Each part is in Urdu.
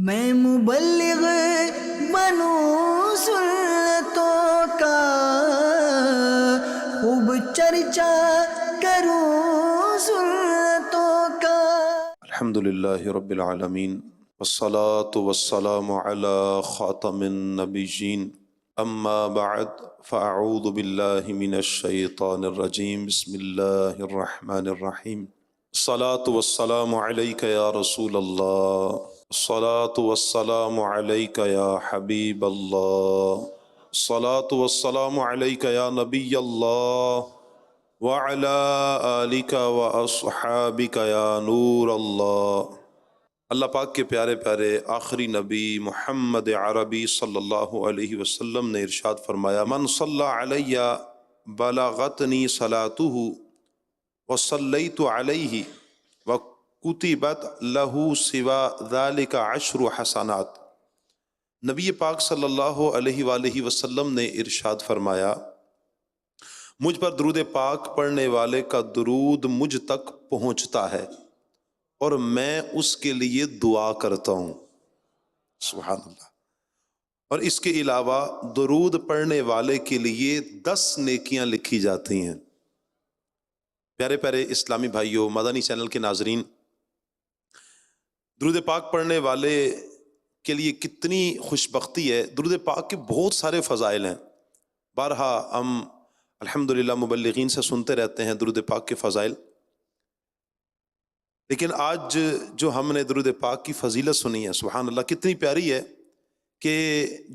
میں مبلغ بنوں سنتوں کا، خوب چرچا کروں سنتوں کا۔ الحمدللہ رب العالمین والصلاة والسلام علی خاتم النبیین، اما بعد فاعوذ باللہ من الشیطان الرجیم، بسم اللہ الرحمن الرحیم۔ الصلاة والسلام علیک یا رسول اللہ، الصلاة والسلام علیک یا حبیب اللہ، الصلاة والسلام علیک یا نبی اللہ وَعَلَىٰ آلِكَ وَأَصْحَابِكَ يَا نور اللہ۔ اللہ پاک کے پیارے پیارے آخری نبی محمد عربی صلی اللہ علیہ وسلم نے ارشاد فرمایا، من صلی علی بلغتنی صلاتہ وصلیت علیہ وکتبت لہ سوا ذلک 10 حسنات۔ نبی پاک صلی اللہ علیہ وآلہ وسلم نے ارشاد فرمایا، مجھ پر درود پاک پڑھنے والے کا درود مجھ تک پہنچتا ہے اور میں اس کے لیے دعا کرتا ہوں۔ سبحان اللہ۔ اور اس کے علاوہ درود پڑھنے والے کے لیے 10 نیکیاں لکھی جاتی ہیں۔ پیارے پیارے اسلامی بھائیوں، مدنی چینل کے ناظرین، درود پاک پڑھنے والے کے لیے کتنی خوش بختی ہے۔ درود پاک کے بہت سارے فضائل ہیں، بارہا ہم الحمدللہ مبلغین سے سنتے رہتے ہیں درود پاک کے فضائل، لیکن آج جو ہم نے درود پاک کی فضیلت سنی ہے، سبحان اللہ، کتنی پیاری ہے کہ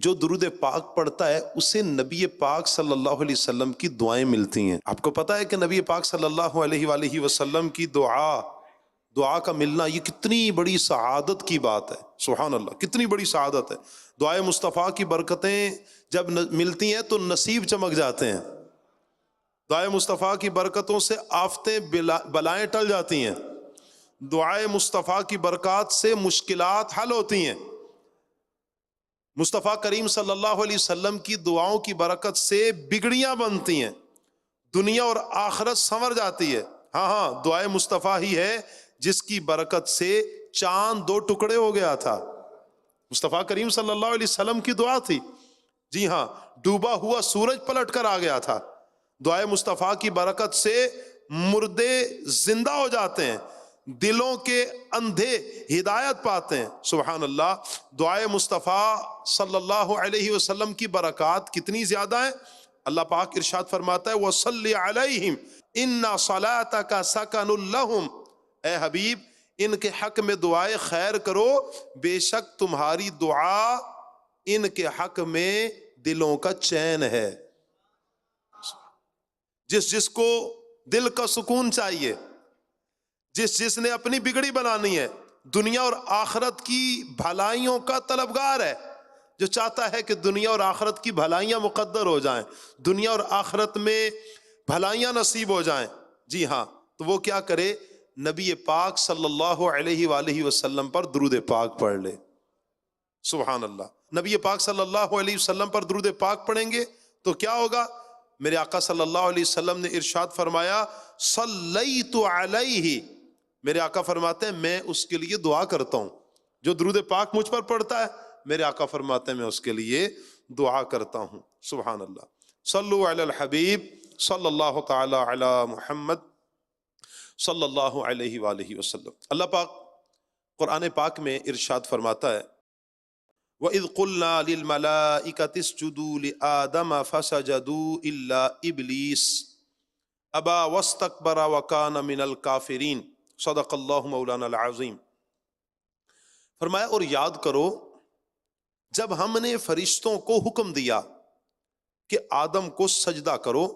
جو درود پاک پڑھتا ہے اسے نبی پاک صلی اللہ علیہ وسلم کی دعائیں ملتی ہیں۔ آپ کو پتہ ہے کہ نبی پاک صلی اللہ علیہ وآلہ وسلم کی دعا کا ملنا یہ کتنی بڑی سعادت کی بات ہے، سبحان اللہ، کتنی بڑی سعادت ہے۔ دعائے مصطفیٰ کی برکتیں جب ملتی ہیں تو نصیب چمک جاتے ہیں، دعائے مصطفیٰ کی برکتوں سے آفتیں بلائیں ٹل جاتی ہیں، دعائے مصطفیٰ کی برکات سے مشکلات حل ہوتی ہیں، مصطفیٰ کریم صلی اللہ علیہ وسلم کی دعاؤں کی برکت سے بگڑیاں بنتی ہیں، دنیا اور آخرت سنور جاتی ہے۔ ہاں، دعائے مصطفیٰ ہی ہے جس کی برکت سے چاند 2 ٹکڑے ہو گیا تھا، مصطفیٰ کریم صلی اللہ علیہ وسلم کی دعا تھی۔ جی ہاں، ڈوبا ہوا سورج پلٹ کر آ گیا تھا۔ دعائے مصطفیٰ کی برکت سے مردے زندہ ہو جاتے ہیں، دلوں کے اندھے ہدایت پاتے ہیں، سبحان اللہ۔ دعائے مصطفیٰ صلی اللہ علیہ وسلم کی برکات کتنی زیادہ ہیں۔ اللہ پاک ارشاد فرماتا ہے، وَصَلِّ عَلَيْهِمْ إِنَّ صَلَاتَكَ سَكَنٌ لَهُمْ۔ اے حبیب، ان کے حق میں دعائے خیر کرو، بے شک تمہاری دعا ان کے حق میں دلوں کا چین ہے۔ جس کو دل کا سکون چاہیے، جس نے اپنی بگڑی بنانی ہے، دنیا اور آخرت کی بھلائیوں کا طلبگار ہے، جو چاہتا ہے کہ دنیا اور آخرت کی بھلائیاں مقدر ہو جائیں، دنیا اور آخرت میں بھلائیاں نصیب ہو جائیں، جی ہاں، تو وہ کیا کرے؟ نبی پاک صلی اللہ علیہ وآلہ وسلم پر درود پاک پڑھ لے، سبحان اللہ۔ نبی پاک صلی اللہ علیہ وسلم پر درود پاک پڑھیں گے تو کیا ہوگا؟ میرے آقا صلی اللہ علیہ وسلم نے ارشاد فرمایا، صلیت علیہ، میرے آقا فرماتے ہیں میں اس کے لیے دعا کرتا ہوں۔ جو درود پاک مجھ پر پڑھتا ہے، میرے آقا فرماتے ہیں میں اس کے لیے دعا کرتا ہوں، سبحان اللہ۔ صلو علی الحبیب صلی اللہ تعالی علی محمد صلی اللہ علیہ وآلہ وسلم۔ اللہ پاک قرآن پاک میں ارشاد فرماتا ہے، وَإِذْ قُلْنَا لِلْمَلَائِكَةِ اسْجُدُوا لِآدَمَ فَسَجَدُوا إِلَّا إِبْلِيسَ أَبَى وَاسْتَكْبَرَ وَكَانَ مِنَ الْكَافِرِينَ۔ صدق اللہ مولانا العظیم۔ فرمایا، اور یاد کرو جب ہم نے فرشتوں کو حکم دیا کہ آدم کو سجدہ کرو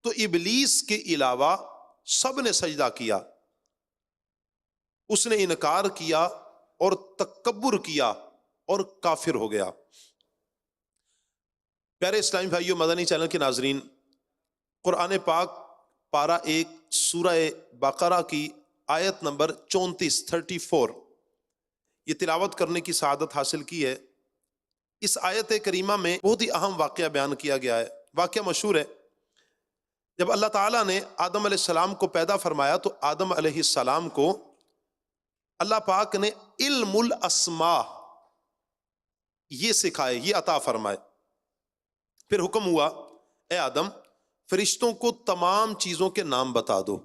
تو ابلیس کے علاوہ سب نے سجدہ کیا، اس نے انکار کیا اور تکبر کیا اور کافر ہو گیا۔ پیارے اسلامی بھائیوں، مدنی چینل کے ناظرین، قرآن پاک پارہ 1 سورہ بقرہ کی آیت نمبر 34 یہ تلاوت کرنے کی سعادت حاصل کی ہے۔ اس آیت کریمہ میں بہت ہی اہم واقعہ بیان کیا گیا ہے۔ واقعہ مشہور ہے، جب اللہ تعالیٰ نے آدم علیہ السلام کو پیدا فرمایا تو آدم علیہ السلام کو اللہ پاک نے علم الاسماء یہ سکھائے، یہ عطا فرمائے۔ پھر حکم ہوا اے آدم فرشتوں کو تمام چیزوں کے نام بتا دو۔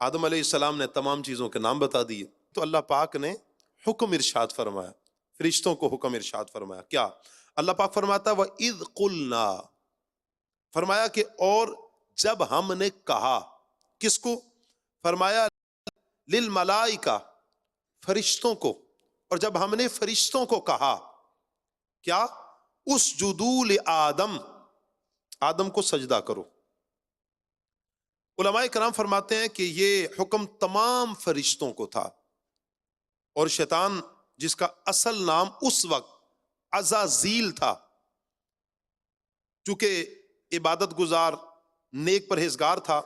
آدم علیہ السلام نے تمام چیزوں کے نام بتا دیے تو اللہ پاک نے حکم ارشاد فرمایا، فرشتوں کو حکم ارشاد فرمایا۔ کیا؟ اللہ پاک فرماتا وَإِذْ قُلْنَا، فرمایا کہ اور جب ہم نے کہا، کس کو؟ فرمایا للملائکہ، فرشتوں کو، اور جب ہم نے فرشتوں کو کہا کیا؟ اسجدوا لآدم، آدم کو سجدہ کرو۔ علماء کرام فرماتے ہیں کہ یہ حکم تمام فرشتوں کو تھا، اور شیطان جس کا اصل نام اس وقت عزازیل تھا، چونکہ عبادت گزار نیک پرہیزگار تھا،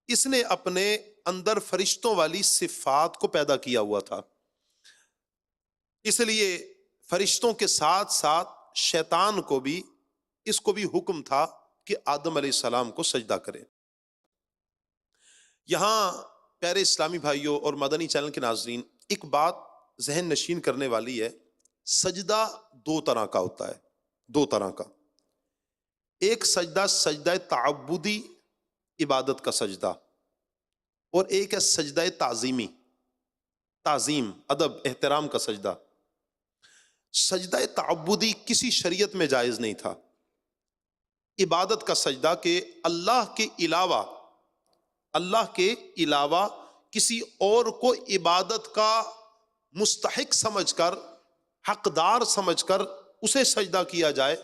اس نے اپنے اندر فرشتوں والی صفات کو پیدا کیا ہوا تھا، اس لیے فرشتوں کے ساتھ ساتھ شیطان کو بھی، اس کو بھی حکم تھا کہ آدم علیہ السلام کو سجدہ کرے۔ یہاں پیارے اسلامی بھائیوں اور مدنی چینل کے ناظرین، ایک بات ذہن نشین کرنے والی ہے، سجدہ دو طرح کا ہوتا ہے، دو طرح کا۔ ایک سجدہ سجدہ تعبدی، عبادت کا سجدہ، اور ایک ہے سجدہ تعظیمی، تعظیم، ادب، احترام کا سجدہ۔ سجدہ تعبدی کسی شریعت میں جائز نہیں تھا۔ عبادت کا سجدہ کہ اللہ کے علاوہ کسی اور کو عبادت کا مستحق سمجھ کر، حقدار سمجھ کر اسے سجدہ کیا جائے،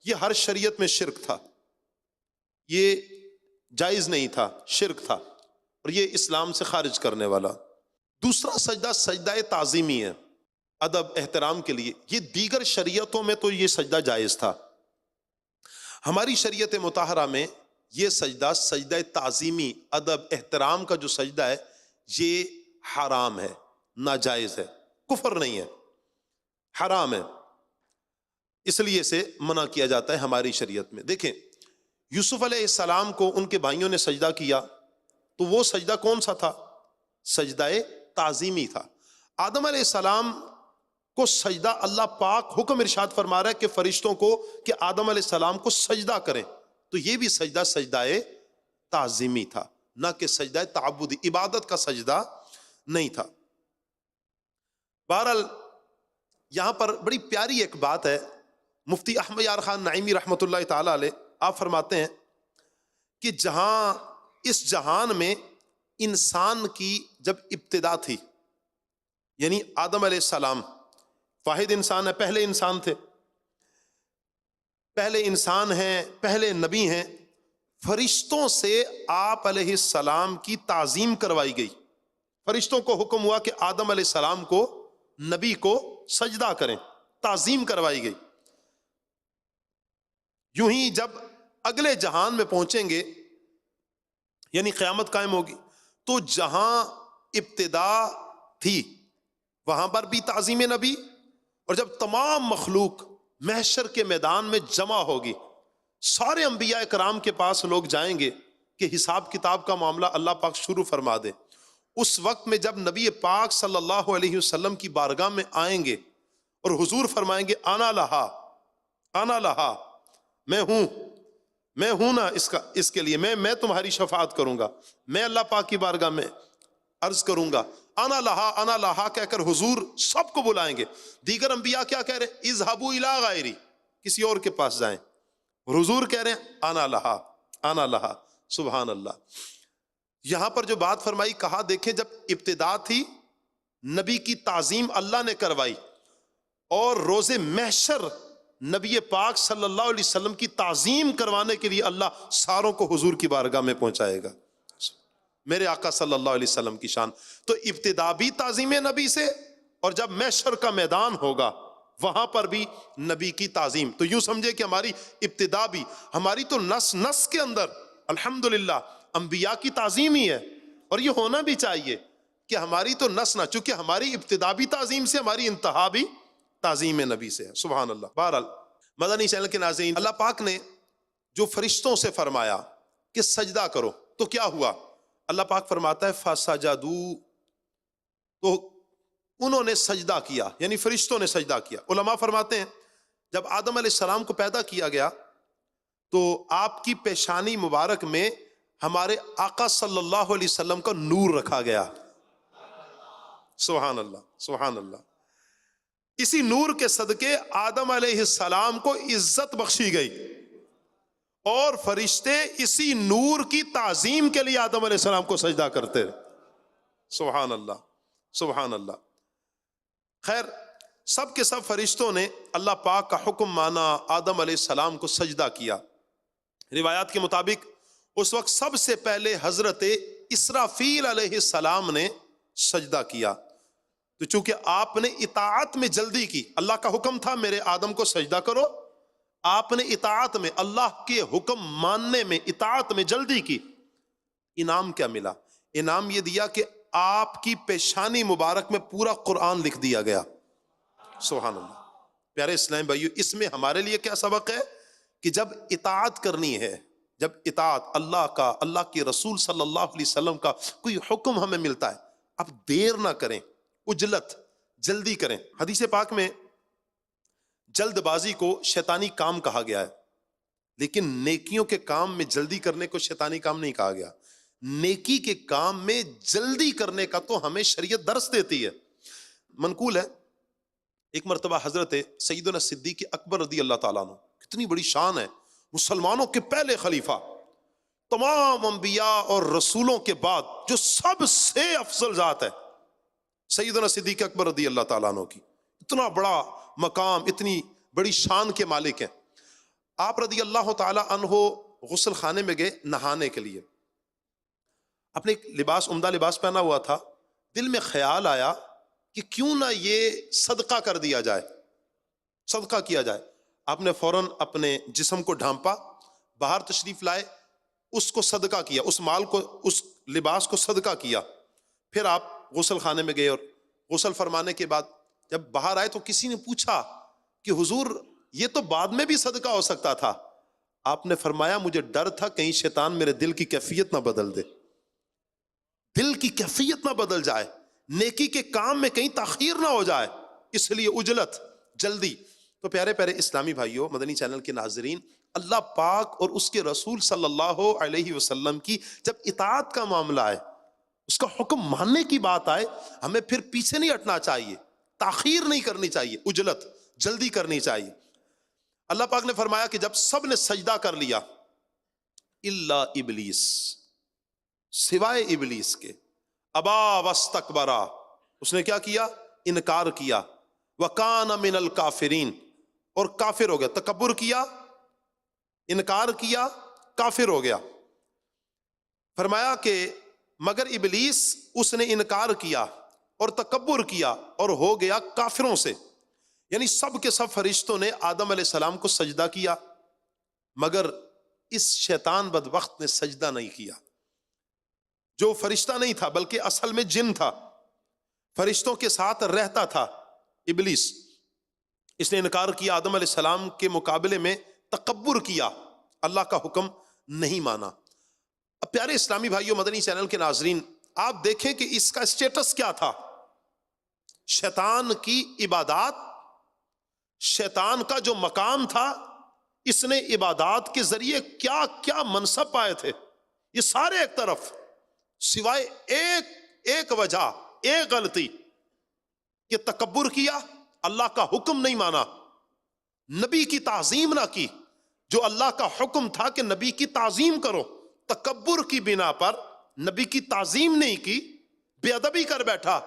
یہ ہر شریعت میں شرک تھا، یہ جائز نہیں تھا، شرک تھا، اور یہ اسلام سے خارج کرنے والا۔ دوسرا سجدہ سجدہ تعظیمی ہے، ادب احترام کے لیے، یہ دیگر شریعتوں میں تو یہ سجدہ جائز تھا، ہماری شریعت مطہرہ میں یہ سجدہ سجدہ تعظیمی، ادب احترام کا جو سجدہ ہے یہ حرام ہے، ناجائز ہے، کفر نہیں ہے، حرام ہے، اس لیے اسے منع کیا جاتا ہے ہماری شریعت میں۔ دیکھیں یوسف علیہ السلام کو ان کے بھائیوں نے سجدہ کیا تو وہ سجدہ کون سا تھا؟ سجدہ تعظیمی تھا۔ آدم علیہ السلام کو سجدہ اللہ پاک حکم ارشاد فرما رہا ہے کہ فرشتوں کو کہ آدم علیہ السلام کو سجدہ کریں، تو یہ بھی سجدہ سجدہ تعظیمی تھا، نہ کہ سجدہ تعبدی، عبادت کا سجدہ نہیں تھا۔ بہرحال یہاں پر بڑی پیاری ایک بات ہے، مفتی احمد یار خان نعیمی رحمۃ اللہ تعالی علیہ، آپ فرماتے ہیں کہ جہاں اس جہان میں انسان کی جب ابتدا تھی، یعنی آدم علیہ السلام واحد انسان ہے، پہلے انسان تھے، پہلے انسان ہیں، پہلے نبی ہیں، فرشتوں سے آپ علیہ السلام کی تعظیم کروائی گئی، فرشتوں کو حکم ہوا کہ آدم علیہ السلام کو، نبی کو سجدہ کریں، تعظیم کروائی گئی۔ یوں ہی جب اگلے جہان میں پہنچیں گے، یعنی قیامت قائم ہوگی، تو جہاں ابتدا تھی وہاں پر بھی تعظیم نبی، اور جب تمام مخلوق محشر کے میدان میں جمع ہوگی، سارے انبیاء کرام کے پاس لوگ جائیں گے کہ حساب کتاب کا معاملہ اللہ پاک شروع فرما دے، اس وقت میں جب نبی پاک صلی اللہ علیہ وسلم کی بارگاہ میں آئیں گے اور حضور فرمائیں گے انا لہا، انا لہا، میں ہوں نا اس کے لیے، میں تمہاری شفاعت کروں گا، میں اللہ پاک کی بارگاہ میں عرض کروں گا، انا لہا کہہ کر حضور سب کو بلائیں گے۔ دیگر انبیاء کیا کہہ رہے ہیں؟ اذهبوا الی غیری، کسی اور کے پاس جائیں، اور حضور کہہ رہے ہیں انا لہا، انا لہا، سبحان اللہ۔ یہاں پر جو بات فرمائی، کہا دیکھیں جب ابتدا تھی نبی کی تعظیم اللہ نے کروائی، اور روز محشر نبی پاک صلی اللہ علیہ وسلم کی تعظیم کروانے کے لیے اللہ ساروں کو حضور کی بارگاہ میں پہنچائے گا، میرے آقا صلی اللہ علیہ وسلم کی شان۔ تو ابتدا بھی تعظیم نبی سے، اور جب محشر کا میدان ہوگا وہاں پر بھی نبی کی تعظیم۔ تو یوں سمجھے کہ ہماری ابتدا بھی، ہماری تو نس کے اندر الحمدللہ انبیاء کی تعظیم ہی ہے، اور یہ ہونا بھی چاہیے کہ ہماری تو نس نہ، چونکہ ہماری ابتدا بھی تعظیم سے، ہماری انتہا بھی تعظیم نبی سے ہے، سبحان اللہ۔ بہرحال مدنی چینل کے ناظرین، اللہ پاک نے جو فرشتوں سے فرمایا کہ سجدہ کرو، تو کیا ہوا؟ اللہ پاک فرماتا ہے فَسَجَدُوا، تو انہوں نے سجدہ کیا، یعنی فرشتوں نے سجدہ کیا۔ علماء فرماتے ہیں جب آدم علیہ السلام کو پیدا کیا گیا تو آپ کی پیشانی مبارک میں ہمارے آقا صلی اللہ علیہ وسلم کا نور رکھا گیا۔ سبحان اللہ، سبحان اللہ۔ اسی نور کے صدقے آدم علیہ السلام کو عزت بخشی گئی، اور فرشتے اسی نور کی تعظیم کے لیے آدم علیہ السلام کو سجدہ کرتے رہے۔ سبحان اللہ، سبحان اللہ۔ خیر، سب کے سب فرشتوں نے اللہ پاک کا حکم مانا، آدم علیہ السلام کو سجدہ کیا۔ روایات کے مطابق اس وقت سب سے پہلے حضرت اسرافیل علیہ السلام نے سجدہ کیا، تو چونکہ آپ نے اطاعت میں جلدی کی، اللہ کا حکم تھا میرے آدم کو سجدہ کرو، آپ نے اطاعت میں، اللہ کے حکم ماننے میں، اطاعت میں جلدی کی، انعام کیا ملا؟ انعام یہ دیا کہ آپ کی پیشانی مبارک میں پورا قرآن لکھ دیا گیا۔ سبحان اللہ۔ پیارے اسلام بھائیو، اس میں ہمارے لیے کیا سبق ہے کہ جب اطاعت کرنی ہے، جب اطاعت اللہ کا، اللہ کے رسول صلی اللہ علیہ وسلم کا کوئی حکم ہمیں ملتا ہے، اب دیر نہ کریں، عجلت، جلدی کریں۔ حدیث پاک میں جلد بازی کو شیطانی کام کہا گیا ہے، لیکن نیکیوں کے کام میں جلدی کرنے کو شیطانی کام نہیں کہا گیا۔ نیکی کے کام میں جلدی کرنے کا تو ہمیں شریعت درس دیتی ہے۔ منقول ہے ایک مرتبہ حضرت سیدنا صدیق اکبر رضی اللہ تعالیٰ عنہ، کتنی بڑی شان ہے، مسلمانوں کے پہلے خلیفہ، تمام انبیاء اور رسولوں کے بعد جو سب سے افضل ذات ہے، سیدنا صدیق اکبر رضی اللہ تعالیٰ عنہ کی اتنا بڑا مقام، اتنی بڑی شان کے مالک ہیں۔ آپ رضی اللہ تعالیٰ عنہ غسل خانے میں گئے نہانے کے لیے، اپنے ایک لباس، عمدہ لباس پہنا ہوا تھا، دل میں خیال آیا کہ کیوں نہ یہ صدقہ کر دیا جائے، صدقہ کیا جائے۔ آپ نے فوراً اپنے جسم کو ڈھانپا، باہر تشریف لائے، اس کو صدقہ کیا، اس مال کو، اس لباس کو صدقہ کیا۔ پھر آپ غسل خانے میں گئے، اور غسل فرمانے کے بعد جب باہر آئے تو کسی نے پوچھا کہ حضور یہ تو بعد میں بھی صدقہ ہو سکتا تھا۔ آپ نے فرمایا مجھے ڈر تھا کہیں شیطان میرے دل کی کیفیت نہ بدل دے، دل کی کیفیت نہ بدل جائے، نیکی کے کام میں کہیں تاخیر نہ ہو جائے، اس لیے عجلت، جلدی۔ تو پیارے پیارے اسلامی بھائیوں، مدنی چینل کے ناظرین، اللہ پاک اور اس کے رسول صلی اللہ علیہ وسلم کی جب اطاعت کا معاملہ ہے، اس کا حکم ماننے کی بات آئے، ہمیں پھر پیچھے نہیں ہٹنا چاہیے، تاخیر نہیں کرنی چاہیے، عجلت، جلدی کرنی چاہیے۔ اللہ پاک نے فرمایا کہ جب سب نے سجدہ کر لیا الا ابلیس، سوائے ابلیس کے، ابا واستکبرا، اس نے کیا کیا؟ انکار کیا، وکان من الکافرین، اور کافر ہو گیا، تکبر کیا، انکار کیا، کافر ہو گیا۔ فرمایا کہ مگر ابلیس، اس نے انکار کیا اور تکبر کیا اور ہو گیا کافروں سے، یعنی سب کے سب فرشتوں نے آدم علیہ السلام کو سجدہ کیا، مگر اس شیطان بدبخت نے سجدہ نہیں کیا، جو فرشتہ نہیں تھا بلکہ اصل میں جن تھا، فرشتوں کے ساتھ رہتا تھا، ابلیس، اس نے انکار کیا، آدم علیہ السلام کے مقابلے میں تکبر کیا، اللہ کا حکم نہیں مانا۔ اب پیارے اسلامی بھائیوں، مدنی چینل کے ناظرین، آپ دیکھیں کہ اس کا سٹیٹس کیا تھا، شیطان کی عبادات، شیطان کا جو مقام تھا، اس نے عبادات کے ذریعے کیا کیا منصب پائے تھے، یہ سارے ایک طرف، سوائے ایک وجہ، ایک غلطی کہ تکبر کیا، اللہ کا حکم نہیں مانا، نبی کی تعظیم نہ کی، جو اللہ کا حکم تھا کہ نبی کی تعظیم کرو، تکبر کی بنا پر نبی کی تعظیم نہیں کی، بے ادبی کر بیٹھا،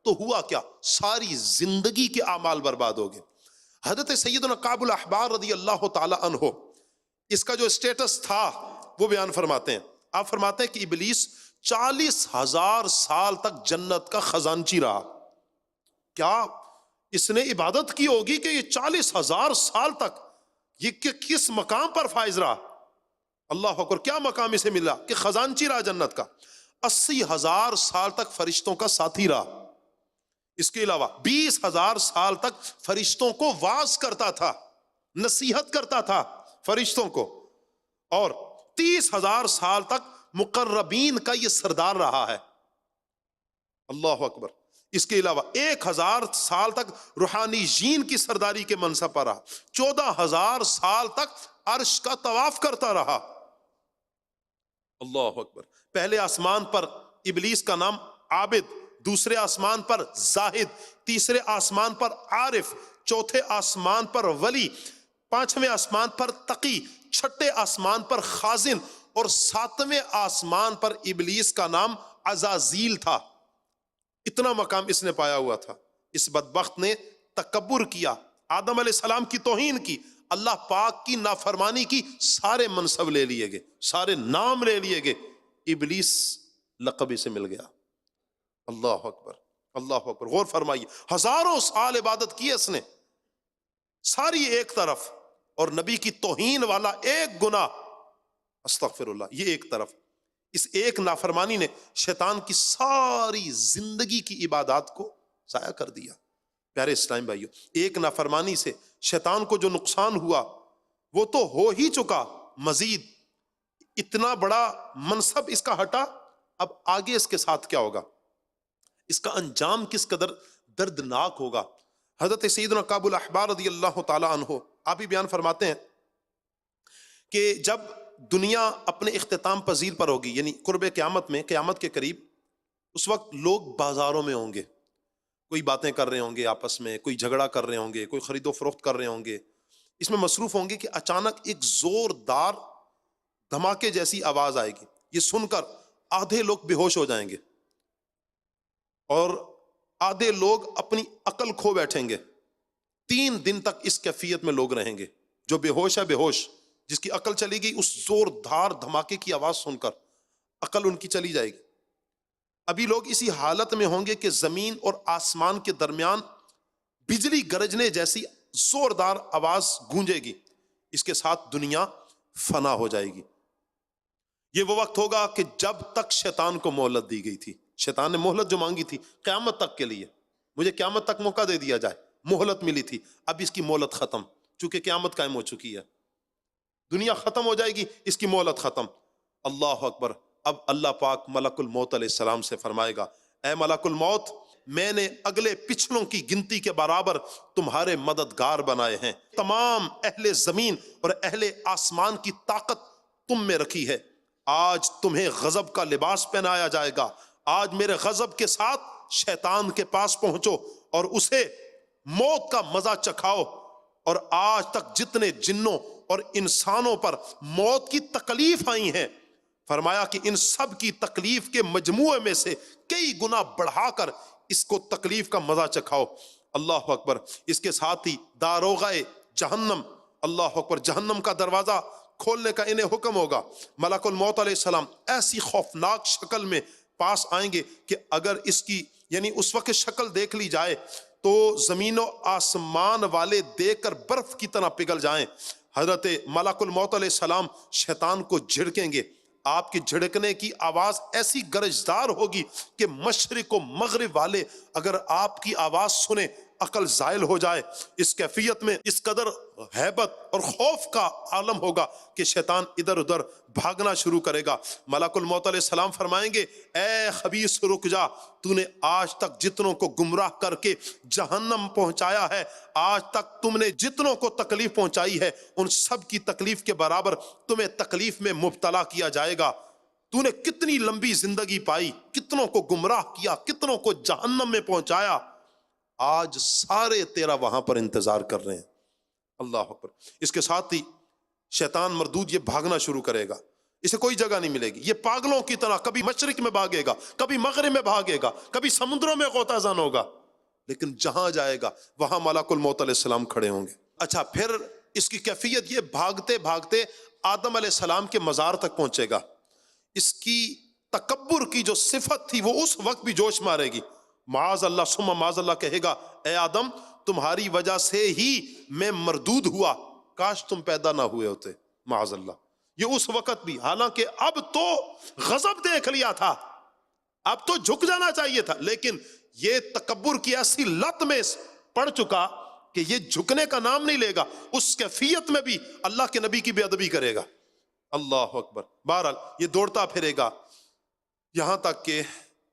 تو ہوا کیا؟ ساری زندگی کے اعمال برباد ہو گئے۔ حضرت سیدنا کعب الاحبار رضی اللہ تعالی عنہ، اس کا جو سٹیٹس تھا وہ بیان فرماتے ہیں۔ آپ فرماتے ہیں کہ ابلیس 40,000 سال تک جنت کا خزانچی رہا۔ کیا اس نے عبادت کی ہوگی کہ یہ 40,000 سال تک یہ کس مقام پر فائز رہا؟ اللہ اکبر، کیا مقام اسے ملا کہ خزانچی رہا جنت کا؟ 80,000 سال تک فرشتوں کا ساتھی رہا، اس کے علاوہ 20,000 سال تک فرشتوں کو واعظ کرتا تھا، نصیحت کرتا تھا فرشتوں کو، اور 30,000 سال تک مقربین کا یہ سردار رہا ہے۔ اللہ اکبر، اس کے علاوہ 1000 سال تک روحانی جین کی سرداری کے منصب پر رہا، 14,000 سال تک عرش کا طواف کرتا رہا۔ اللہ اکبر۔ پہلے آسمان پر ابلیس کا نام عابد، دوسرے آسمان پر زاہد، تیسرے آسمان پر عارف، چوتھے آسمان پر ولی، پانچویں آسمان پر تقی، چھٹے آسمان پر خازن، اور ساتویں آسمان پر ابلیس کا نام عزازیل تھا۔ اتنا مقام اس نے پایا ہوا تھا۔ اس بدبخت نے تکبر کیا، آدم علیہ السلام کی توہین کی، اللہ پاک کی نافرمانی کی، سارے منصب لے لیے گئے، سارے نام لے لیے گئے، ابلیس لقب اسے مل گیا۔ اللہ اکبر، اللہ اکبر۔ غور فرمائیے، ہزاروں سال عبادت کی اس نے، ساری ایک طرف، اور نبی کی توہین والا ایک گناہ، استغفر اللہ، یہ ایک طرف۔ اس ایک نافرمانی نے شیطان کی ساری زندگی کی عبادات کو ضائع کر دیا۔ پیارے اسلام بھائیو، ایک نافرمانی سے شیطان کو جو نقصان ہوا وہ تو ہو ہی چکا، مزید اتنا بڑا منصب اس کا ہٹا، اب آگے اس کے ساتھ کیا ہوگا، اس کا انجام کس قدر دردناک ہوگا۔ حضرت سیدنا کعب الاحبار رضی اللہ تعالی عنہ آپ ہی بیان فرماتے ہیں کہ جب دنیا اپنے اختتام پذیر پر ہوگی، یعنی قرب قیامت میں، قیامت کے قریب، اس وقت لوگ بازاروں میں ہوں گے، کوئی باتیں کر رہے ہوں گے آپس میں، کوئی جھگڑا کر رہے ہوں گے، کوئی خرید و فروخت کر رہے ہوں گے، اس میں مصروف ہوں گے کہ اچانک ایک زوردار دھماکے جیسی آواز آئے گی۔ یہ سن کر آدھے لوگ بے ہوش ہو جائیں گے اور آدھے لوگ اپنی عقل کھو بیٹھیں گے۔ 3 دن تک اس کیفیت میں لوگ رہیں گے۔ جو بے ہوش ہے بے ہوش، جس کی عقل چلی گئی اس زوردار دھماکے کی آواز سن کر عقل ان کی چلی جائے گی۔ ابھی لوگ اسی حالت میں ہوں گے کہ زمین اور آسمان کے درمیان بجلی گرجنے جیسی زوردار آواز گونجے گی، اس کے ساتھ دنیا فنا ہو جائے گی۔ یہ وہ وقت ہوگا کہ جب تک شیطان کو مہلت دی گئی تھی، شیطان نے مہلت جو مانگی تھی قیامت تک کے لیے، مجھے قیامت تک موقع دے دیا جائے، مہلت ملی تھی، اب اس کی مہلت ختم، چونکہ قیامت قائم ہو چکی ہے، دنیا ختم ہو جائے گی، اس کی مہلت ختم۔ اللہ اکبر۔ اب اللہ پاک ملک الموت علیہ السلام سے فرمائے گا، اے ملک الموت، میں نے اگلے پچھلوں کی گنتی کے برابر تمہارے مددگار بنائے ہیں، تمام اہل زمین اور اہل آسمان کی طاقت تم میں رکھی ہے، آج تمہیں غضب کا لباس پہنایا جائے گا، آج میرے غضب کے ساتھ شیطان کے پاس پہنچو اور اسے موت کا مزہ چکھاؤ۔ اور آج تک جتنے جنوں اور انسانوں پر موت کی تکلیف آئی ہیں، فرمایا کہ ان سب کی تکلیف کے مجموعے میں سے کئی گنا بڑھا کر اس کو تکلیف کا مزہ چکھاؤ۔ اللہ اکبر۔ اس کے ساتھ ہی داروغہ جہنم، اللہ اکبر، جہنم کا دروازہ کھولنے کا انہیں حکم ہوگا۔ ملک الموت علیہ السلام ایسی خوفناک شکل میں پاس آئیں گے کہ اگر اس کی یعنی اس وقت شکل دیکھ لی جائے تو زمین و آسمان والے دیکھ کر برف کی طرح پگھل جائیں۔ حضرت ملک الموت علیہ السلام شیطان کو جھڑکیں گے، آپ کی جھڑکنے کی آواز ایسی گرجدار ہوگی کہ مشرق و مغرب والے اگر آپ کی آواز سنیں عقل زائل ہو جائے۔ اس کیفیت میں اس قدر ہیبت اور خوف کا عالم ہوگا کہ شیطان ادھر ادھر بھاگنا شروع کرے گا۔ ملک الموت علیہ السلام فرمائیں گے، اے خبیث رک جا، تو نے آج تک جتنوں کو گمراہ کر کے جہنم پہنچایا ہے، آج تک تم نے جتنوں کو تکلیف پہنچائی ہے، ان سب کی تکلیف کے برابر تمہیں تکلیف میں مبتلا کیا جائے گا۔ تو نے کتنی لمبی زندگی پائی، کتنوں کو گمراہ کیا، کتنوں کو جہنم میں پہنچایا، آج سارے تیرا وہاں پر انتظار کر رہے ہیں۔ اللہ اکبر۔ اس کے ساتھ ہی شیطان مردود یہ بھاگنا شروع کرے گا، اسے کوئی جگہ نہیں ملے گی، یہ پاگلوں کی طرح کبھی مشرق میں بھاگے گا، کبھی مغرب میں بھاگے گا، کبھی سمندروں میں غوطہ زن ہوگا، لیکن جہاں جائے گا وہاں ملک الموت علیہ السلام کھڑے ہوں گے۔ اچھا، پھر اس کی کیفیت یہ بھاگتے بھاگتے آدم علیہ السلام کے مزار تک پہنچے گا۔ اس کی تکبر کی جو صفت تھی وہ اس وقت بھی جوش مارے گی، معاذ اللہ ثم معاذ اللہ کہے گا، اے آدم، تمہاری وجہ سے ہی میں مردود ہوا، کاش تم پیدا نہ ہوئے ہوتے، معاذ اللہ۔ یہ اس وقت بھی، حالانکہ اب تو غضب دیکھ لیا تھا، اب تو جھک جانا چاہیے تھا، لیکن یہ تکبر کی ایسی لت میں پڑ چکا کہ یہ جھکنے کا نام نہیں لے گا، اس کیفیت میں بھی اللہ کے نبی کی بے ادبی کرے گا۔ اللہ اکبر۔ بہرحال یہ دوڑتا پھرے گا یہاں تک کہ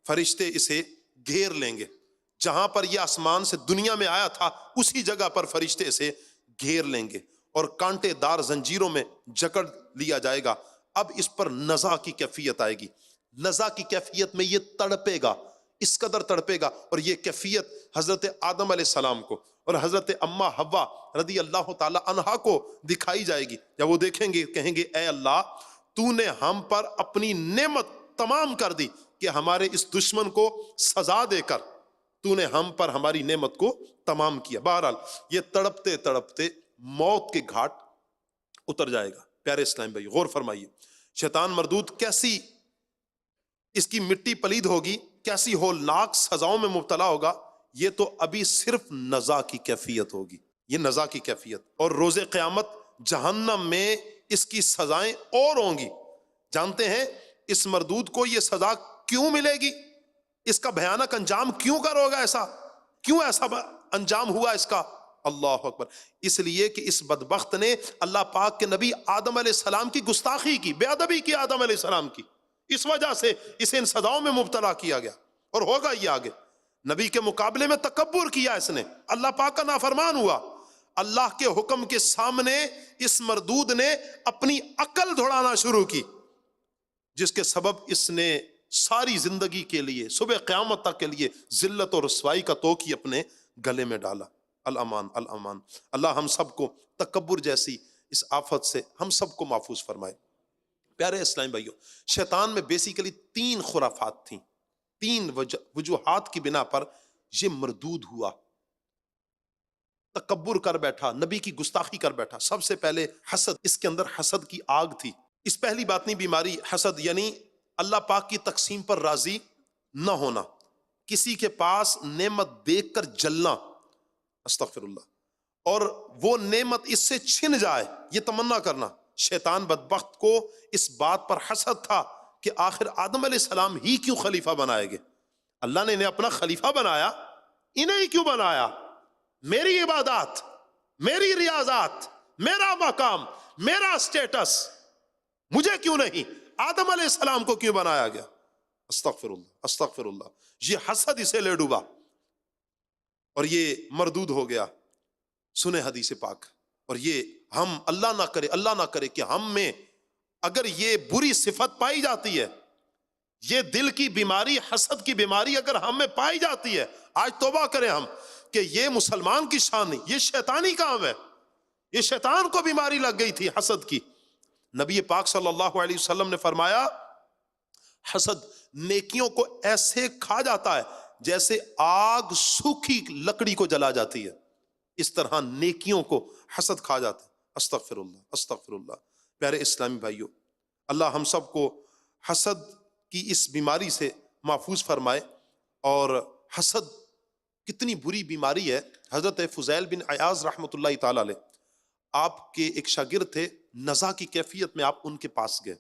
فرشتے اسے گھیر لیں گے، جہاں پر یہ آسمان سے دنیا میں آیا تھا اسی جگہ پر فرشتے اسے گھیر لیں گے اور کانٹے دار زنجیروں میں جکڑ لیا جائے گا. اب اس پر نزع کی کیفیت آئے گی. نزع کی کیفیت میں یہ تڑپے گا، اس قدر تڑپے گا. اور یہ کیفیت حضرت آدم علیہ السلام کو اور حضرت اما حوا رضی اللہ تعالی عنہا کو دکھائی جائے گی. جب وہ دیکھیں گے کہیں گے اے اللہ تو نے ہم پر اپنی نعمت تمام کر دی کہ ہمارے اس دشمن کو سزا دے کر تو نے ہم پر ہماری نعمت کو تمام کیا. بہرحال یہ تڑپتے تڑپتے موت کے گھاٹ اتر جائے گا. پیارے اسلام بھائی غور فرمائیے، شیطان مردود کیسی اس کی مٹی پلید ہوگی، کیسی ہولناک سزاؤں میں مبتلا ہوگا. یہ تو ابھی صرف نزا کی کیفیت ہوگی، یہ نزا کی کیفیت. اور روز قیامت جہنم میں اس کی سزائیں اور ہوں گی. جانتے ہیں اس مردود کو یہ سزا کیوں ملے گی؟ اس کا بھیانک انجام کیوں کر ہوگا ایسا؟ کیوں ایسا انجام ہوا اس کا؟ اللہ اکبر. اس لیے کہ اس بدبخت نے اللہ پاک کے نبی آدم علیہ السلام کی گستاخی کی، بے ادبی کی آدم علیہ السلام کی. اس وجہ سے اسے ان سزاؤں میں مبتلا کیا گیا اور ہوگا یہ آگے. نبی کے مقابلے میں تکبر کیا اس نے، اللہ پاک کا نافرمان ہوا. اللہ کے حکم کے سامنے اس مردود نے اپنی عقل دوڑانا شروع کی، جس کے سبب اس نے ساری زندگی کے لیے صبح قیامت تک کے لیے ذلت اور رسوائی کا توق اپنے گلے میں ڈالا. الامان الامان. اللہ ہم سب کو تکبر جیسی اس آفت سے ہم سب کو محفوظ فرمائے. پیارے اسلام بھائیو، شیطان میں بیسیکلی 3 خرافات تھیں. 3 وجوہات کی بنا پر یہ مردود ہوا، تکبر کر بیٹھا، نبی کی گستاخی کر بیٹھا. سب سے پہلے حسد، اس کے اندر حسد کی آگ تھی. اس پہلی باطنی بیماری حسد، یعنی اللہ پاک کی تقسیم پر راضی نہ ہونا، کسی کے پاس نعمت دیکھ کر جلنا، استغفر اللہ، اور وہ نعمت اس سے چھن جائے یہ تمنا کرنا. شیطان بدبخت کو اس بات پر حسد تھا کہ آخر آدم علیہ السلام ہی کیوں خلیفہ بنائے گے؟ اللہ نے انہیں اپنا خلیفہ بنایا، انہیں ہی کیوں بنایا؟ میری عبادات، میری ریاضات، میرا مقام، میرا سٹیٹس، مجھے کیوں نہیں؟ آدم علیہ السلام کو کیوں بنایا گیا؟ استغفر اللہ استغفر اللہ. یہ حسد اسے لے ڈوبا اور یہ مردود ہو گیا. سنیں حدیث پاک. اور یہ ہم اللہ نہ کرے کہ ہم میں اگر یہ بری صفت پائی جاتی ہے، یہ دل کی بیماری، حسد کی بیماری اگر ہم میں پائی جاتی ہے، آج توبہ کریں ہم کہ یہ مسلمان کی شان نہیں، یہ شیطانی کام ہے. یہ شیطان کو بیماری لگ گئی تھی حسد کی. نبی پاک صلی اللہ علیہ وسلم نے فرمایا حسد نیکیوں کو ایسے کھا جاتا ہے جیسے آگ سوکھی لکڑی کو جلا جاتی ہے، اس طرح نیکیوں کو حسد کھا جاتا ہے. استغفر اللہ استغفر اللہ. پیارے اسلامی بھائیوں، اللہ ہم سب کو حسد کی اس بیماری سے محفوظ فرمائے. اور حسد کتنی بری بیماری ہے. حضرت فضیل بن عیاض رحمۃ اللہ تعالی علیہ، آپ کے ایک شاگرد تھے، نزع کی کیفیت میں آپ ان کے پاس گئے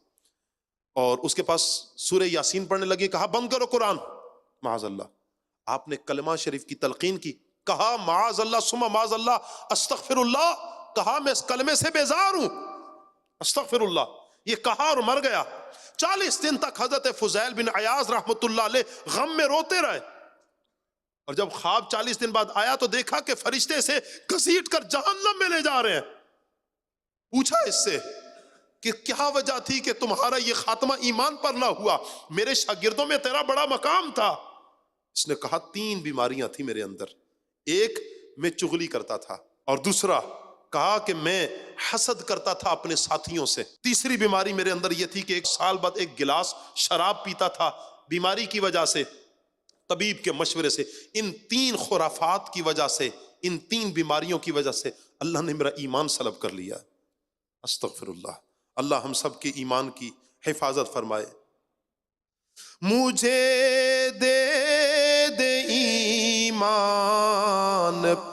اور اس کے پاس سورہ یاسین پڑھنے لگے. کہا بند کرو قرآن، معاذ اللہ. آپ نے کلمہ شریف کی تلقین کی، کہا معاذ اللہ ثم معاذ اللہ استغفر اللہ. کہا میں اس کلمے سے بیزار ہوں، استغفر اللہ. یہ کہا اور مر گیا. 40 دن تک حضرت فضیل بن عیاض رحمۃ اللہ علیہ غم میں روتے رہے. اور جب خواب 40 دن بعد آیا تو دیکھا کہ فرشتے سے گھسیٹ کر جہنم میں لے جا رہے ہیں. پوچھا اس سے کہ کیا وجہ تھی کہ تمہارا یہ خاتمہ ایمان پر نہ ہوا؟ میرے شاگردوں میں تیرا بڑا مقام تھا. اس نے کہا 3 بیماریاں تھیں میرے اندر. ایک، میں چغلی کرتا تھا، اور دوسرا کہا کہ میں حسد کرتا تھا اپنے ساتھیوں سے. تیسری بیماری میرے اندر یہ تھی کہ 1 سال بعد 1 گلاس شراب پیتا تھا. بیماری کی وجہ سے، طبیب کے مشورے سے، ان 3 خرافات کی وجہ سے، ان 3 بیماریوں کی وجہ سے اللہ نے میرا ایمان سلب کر لیا. استغفر اللہ. اللہ ہم سب کے ایمان کی حفاظت فرمائے. مجھے دے دے ایمان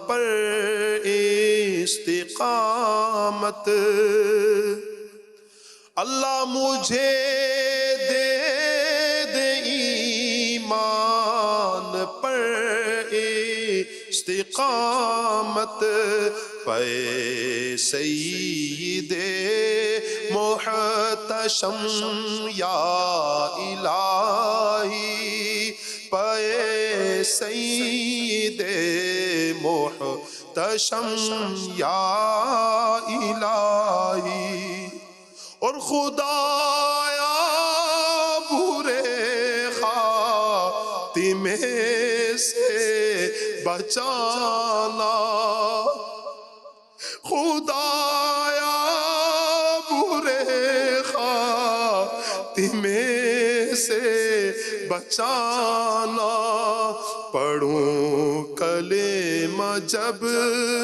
پر استقامت، اللہ مجھے دے دے ایمان پر استقامت، پے سید محتشم یا الہی، پے سید محتشم یا الہی، اور خدایا برے خاتمے سے بچانا، خدایا برے خاتمے سے بچانا، پڑھوں کلمہ جب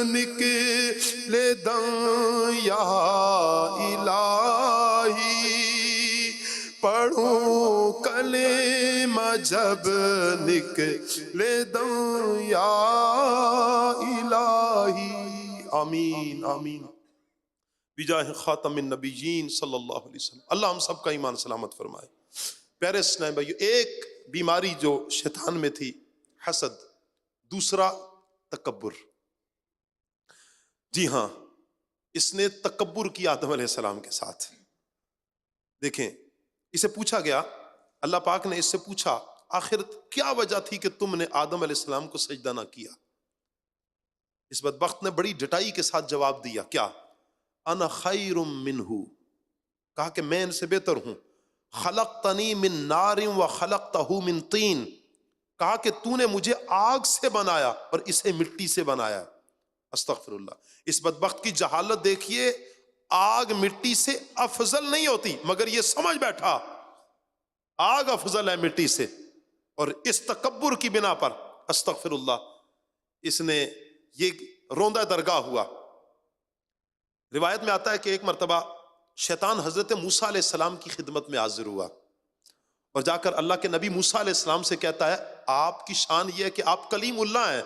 نکلے دم یا الہی، پڑھوں کلمہ جب نکلے دم یا الہی۔ آمین آمین بجاہ خاتم النبیین صلی اللہ علیہ وسلم۔ اللہ ہم سب کا ایمان سلامت فرمائے۔ پیارے اسلام بھائیو، ایک بیماری جو شیطان میں تھی حسد، دوسرا تکبر۔ جی ہاں، اس نے تکبر کی آدم علیہ السلام کے ساتھ۔ دیکھیں، اسے پوچھا گیا، اللہ پاک نے اس سے پوچھا آخر کیا وجہ تھی کہ تم نے آدم علیہ السلام کو سجدہ نہ کیا؟ اس بدبخت نے بڑی ڈٹائی کے ساتھ جواب دیا، کیا؟ انا خیر منہ، کہا کہ میں ان سے بہتر ہوں، خلقتنی من نار و خلقتہ من طین، کہا کہ تو نے مجھے آگ سے بنایا اور اسے مٹی سے بنایا۔ استغفر اللہ۔ اس بدبخت کی جہالت دیکھیے، آگ مٹی سے افضل نہیں ہوتی، مگر یہ سمجھ بیٹھا آگ افضل ہے مٹی سے، اور اس تکبر کی بنا پر استغفر اللہ اس نے یہ روندہ درگاہ ہوا۔ روایت میں آتا ہے کہ ایک مرتبہ شیطان حضرت موسیٰ علیہ السلام کی خدمت میں حاضر ہوا اور جا کر اللہ کے نبی موسیٰ علیہ السلام سے کہتا ہے، آپ کی شان یہ ہے کہ آپ کلیم اللہ ہیں،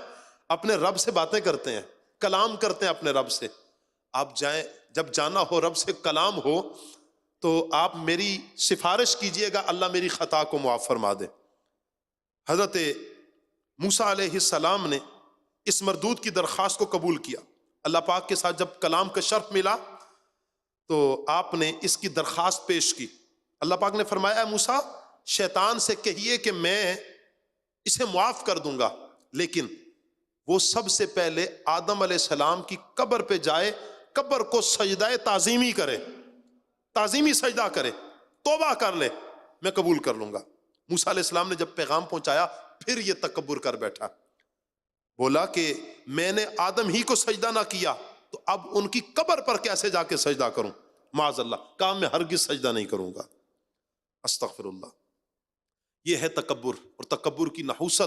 اپنے رب سے باتیں کرتے ہیں، کلام کرتے ہیں اپنے رب سے، آپ جائیں، جب جانا ہو رب سے کلام ہو تو آپ میری سفارش کیجئے گا، اللہ میری خطا کو معاف فرما دے۔ حضرت موسیٰ علیہ السلام نے اس مردود کی درخواست کو قبول کیا۔ اللہ پاک کے ساتھ جب کلام کا شرف ملا تو آپ نے اس کی درخواست پیش کی۔ اللہ پاک نے فرمایا، اے موسیٰ، شیطان سے کہیے کہ میں اسے معاف کر دوں گا، لیکن وہ سب سے پہلے آدم علیہ السلام کی قبر پہ جائے، قبر کو سجدہ تعظیمی کرے، تعظیمی سجدہ کرے، توبہ کر لے، میں قبول کر لوں گا۔ موسیٰ علیہ السلام نے جب پیغام پہنچایا پھر یہ تکبر کر بیٹھا، بولا کہ میں نے آدم ہی کو سجدہ نہ کیا تو اب ان کی قبر پر کیسے جا کے سجدہ کروں؟ معاذ اللہ، کہا میں ہرگز سجدہ نہیں کروں گا۔ استغفر اللہ۔ یہ ہے تکبر، اور تکبر کی نحوست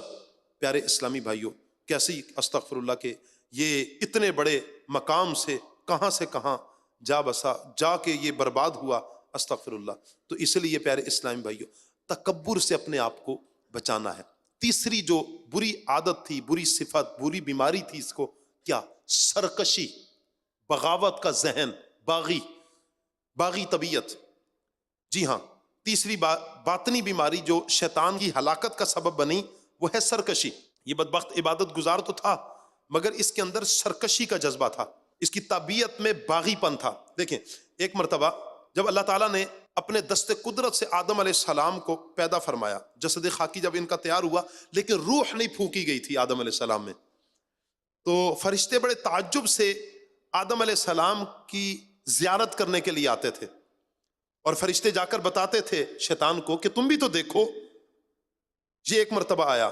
پیارے اسلامی بھائیوں کیسی، استغفر اللہ، کہ یہ اتنے بڑے مقام سے کہاں جا بسا، جا کے یہ برباد ہوا۔ استغفر اللہ۔ تو اس لیے پیارے اسلامی بھائیوں تکبر سے اپنے آپ کو بچانا ہے۔ تیسری جو بری عادت تھی، بری صفت، بری بیماری تھی اس کو، کیا؟ سرکشی، بغاوت کا ذہن، باغی طبیعت۔ جی ہاں، تیسری باطنی بیماری جو شیطان کی ہلاکت کا سبب بنی وہ ہے سرکشی۔ یہ بدبخت عبادت گزار تو تھا مگر اس کے اندر سرکشی کا جذبہ تھا، اس کی طبیعت میں باغی پن تھا۔ دیکھیں، ایک مرتبہ جب اللہ تعالیٰ نے اپنے دست قدرت سے آدم علیہ السلام کو پیدا فرمایا، جسد خاکی جب ان کا تیار ہوا لیکن روح نہیں پھونکی گئی تھی آدم علیہ السلام میں، تو فرشتے بڑے تعجب سے آدم علیہ السلام کی زیارت کرنے کے لیے آتے تھے، اور فرشتے جا کر بتاتے تھے شیطان کو کہ تم بھی تو دیکھو۔ یہ ایک مرتبہ آیا،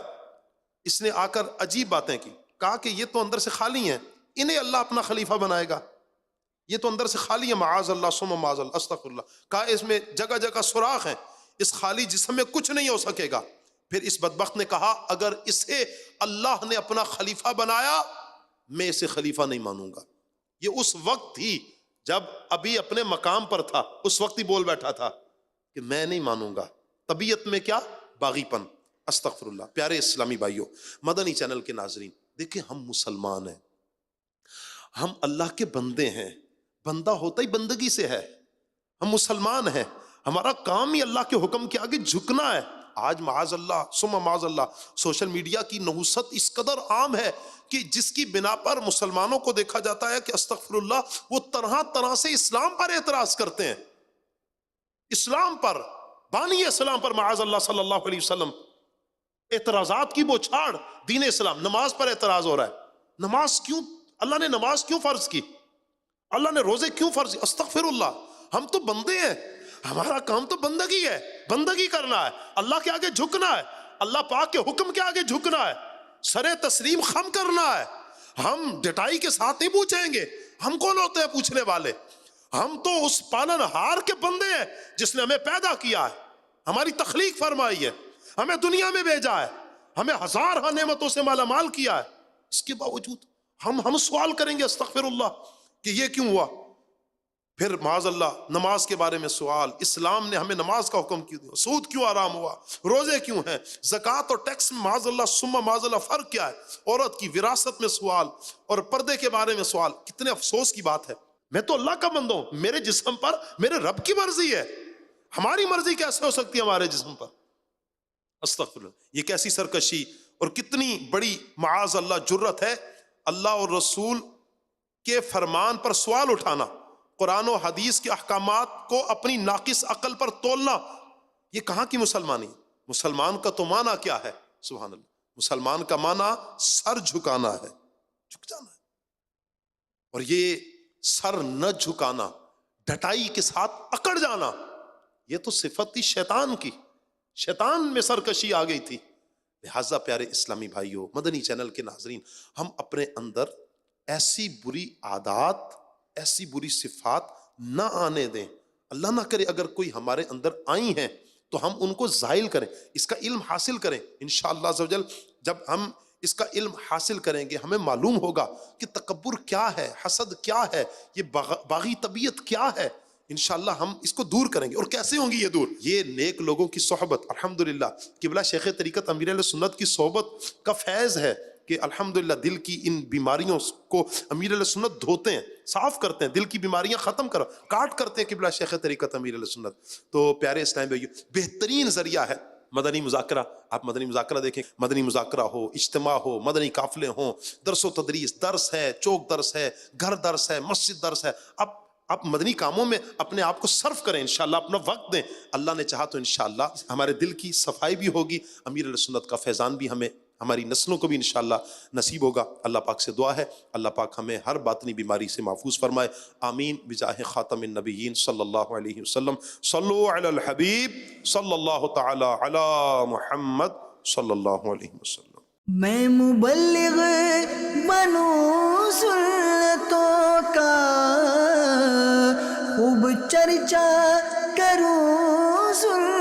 اس نے آ کر عجیب باتیں کی، کہا کہ یہ تو اندر سے خالی ہیں، انہیں اللہ اپنا خلیفہ بنائے گا، یہ تو اندر سے خالی ہے، معاذ اللہ ثم معاذ اللہ، استغفر اللہ۔ کہا اس میں جگہ جگہ سوراخ ہیں، اس خالی جسم میں کچھ نہیں ہو سکے گا۔ پھر اس بدبخت نے کہا اگر اسے اللہ نے اپنا خلیفہ بنایا میں اسے خلیفہ نہیں مانوں گا۔ یہ اس وقت ہی جب ابھی اپنے مقام پر تھا، اس وقت ہی بول بیٹھا تھا کہ میں نہیں مانوں گا۔ طبیعت میں کیا؟ باغی پن۔ استغفر اللہ۔ پیارے اسلامی بھائیوں، مدنی چینل کے ناظرین، دیکھیں ہم مسلمان ہیں، ہم اللہ کے بندے ہیں، بندہ ہوتا ہی بندگی سے ہے، ہم مسلمان ہیں، ہمارا کام ہی اللہ کے حکم کے آگے جھکنا ہے۔ آج معاذ اللہ ثم معاذ اللہ سوشل میڈیا کی نحوست اس قدر عام ہے کہ جس کی بنا پر مسلمانوں کو دیکھا جاتا ہے کہ استغفر اللہ وہ طرح طرح سے اسلام پر اعتراض کرتے ہیں، اسلام پر، بانی اسلام پر، معاذ اللہ صلی اللہ علیہ وسلم۔ اعتراضات کی بوچھاڑ دین اسلام. نماز پر اعتراض ہو رہا ہے. نماز کیوں اللہ نے نماز کیوں فرض کی؟ اللہ نے روزے کیوں فرض کی؟ استغفر اللہ. ہم تو بندے ہیں, ہمارا کام تو بندگی ہے, بندگی کرنا ہے, اللہ کے آگے جھکنا ہے, اللہ پاک کے حکم کے آگے جھکنا ہے, سر تسلیم خم کرنا ہے. ہم ڈٹائی کے ساتھ نہیں پوچھیں گے. ہم کون ہوتے ہیں پوچھنے والے؟ ہم تو اس پالن ہار کے بندے ہیں جس نے ہمیں پیدا کیا ہے, ہماری تخلیق فرمائی ہے, ہمیں دنیا میں بھیجا ہے, ہمیں ہزار نعمتوں سے مالا مال کیا ہے. اس کے باوجود ہم سوال کریں گے استغفر اللہ کہ یہ کیوں ہوا. پھر معاذ اللہ نماز کے بارے میں سوال. اسلام نے ہمیں نماز کا حکم کیوں دیا؟ سود کیوں حرام ہوا؟ روزے کیوں ہیں؟ زکوٰۃ اور ٹیکس میں معاذ اللہ ثم معاذ اللہ فرق کیا ہے؟ عورت کی وراثت میں سوال اور پردے کے بارے میں سوال. کتنے افسوس کی بات ہے. میں تو اللہ کا بندہ ہوں, میرے جسم پر میرے رب کی مرضی ہے. ہماری مرضی کیسے ہو سکتی ہے ہمارے جسم پر؟ استغفر اللہ. یہ کیسی سرکشی اور کتنی بڑی معاذ اللہ جرت ہے اللہ اور رسول کے فرمان پر سوال اٹھانا, قرآن و حدیث کے احکامات کو اپنی ناقص عقل پر تولنا. یہ کہاں کی مسلمانی؟ مسلمان کا تو معنی کیا ہے؟ سبحان اللہ, مسلمان کا معنی سر جھکانا ہے, جھک جانا ہے. اور یہ سر نہ جھکانا, ڈٹائی کے ساتھ اکڑ جانا, یہ تو صفت تھی شیطان کی. شیطان میں سرکشی آ گئی تھی. لہٰذا پیارے اسلامی بھائیوں, مدنی چینل کے ناظرین, ہم اپنے اندر ایسی بری عادات, ایسی بری صفات نہ آنے دیں. اللہ نہ کرے اگر کوئی ہمارے اندر آئی ہیں تو ہم ان کو زائل کریں, اس کا علم حاصل کریں. انشاءاللہ عز و جل جب ہم اس کا علم حاصل کریں گے ہمیں معلوم ہوگا کہ تکبر کیا ہے, حسد کیا ہے, یہ باغی طبیعت کیا ہے. انشاءاللہ ہم اس کو دور کریں گے. اور کیسے ہوں گی یہ دور؟ یہ نیک لوگوں کی صحبت. الحمدللہ قبلہ شیخ طریقت امیر اہل سنت کی صحبت کا فیض ہے کہ الحمدللہ دل کی ان بیماریوں کو امیر اہل سنت دھوتے ہیں, صاف کرتے ہیں, دل کی بیماریاں ختم کاٹ کرتے ہیں قبلہ شیخ طریقت امیر اہل سنت. تو پیارے اسلام بھائیو, بہترین ذریعہ ہے مدنی مذاکرہ. آپ مدنی مذاکرہ دیکھیں, مدنی مذاکرہ ہو, اجتماع ہو, مدنی قافلے ہوں, درس و تدریس, درس ہے, چوک درس ہے, گھر درس ہے, مسجد درس ہے. آپ مدنی کاموں میں اپنے آپ کو صرف کریں, انشاءاللہ اپنا وقت دیں. اللہ نے چاہا تو انشاءاللہ ہمارے دل کی صفائی بھی ہوگی, امیر علیہ سنت کا فیضان بھی ہمیں ہماری نسلوں کو بھی انشاءاللہ نصیب ہوگا. اللہ پاک سے دعا ہے اللہ پاک ہمیں ہر باطنی بیماری سے محفوظ فرمائے. آمین بجاہ خاتم النبیین صلی اللہ علیہ وسلم. صلو علی الحبیب صلی اللہ تعالی علی محمد صلی اللہ علیہ وسلم. میں مبلغ بنوں سنتوں کا, خوب چرچا کروں سنتوں